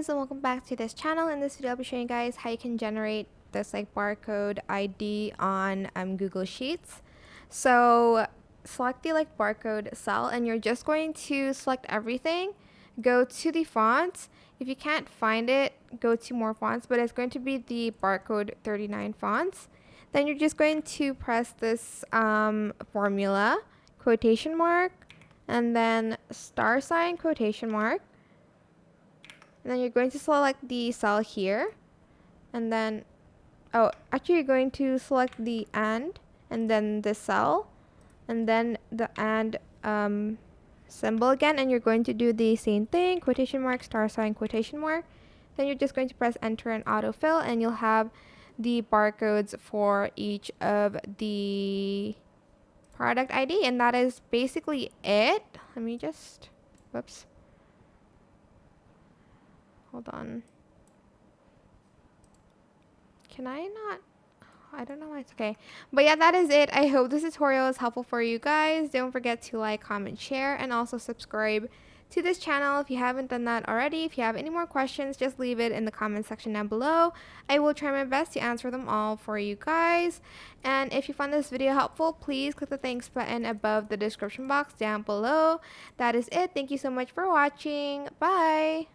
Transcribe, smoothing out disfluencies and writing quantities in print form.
guys, and welcome back to this channel. In this video I'll be showing you guys how you can generate this barcode ID on Google Sheets. So select the barcode cell, and you're just going to select everything, go to the fonts. If you can't find it, go to more fonts, but it's going to be the Barcode 39 fonts. Then you're just going to press this formula, quotation mark, and then star sign, quotation mark. And then you're going to select the cell here, and then you're going to select the and then the cell, and then the and symbol again, and you're going to do the same thing, quotation mark, star sign, quotation mark. Then you're just going to press enter and autofill, and you'll have the barcodes for each of the product ID, and that is basically it. Let me just, whoops. Hold on. Can I not? I don't know why it's okay. But yeah, that is it. I hope this tutorial is helpful for you guys. Don't forget to like, comment, share, and also subscribe to this channel if you haven't done that already. If you have any more questions, just leave it in the comment section down below. I will try my best to answer them all for you guys. And if you found this video helpful, please click the thanks button above the description box down below. That is it. Thank you so much for watching. Bye.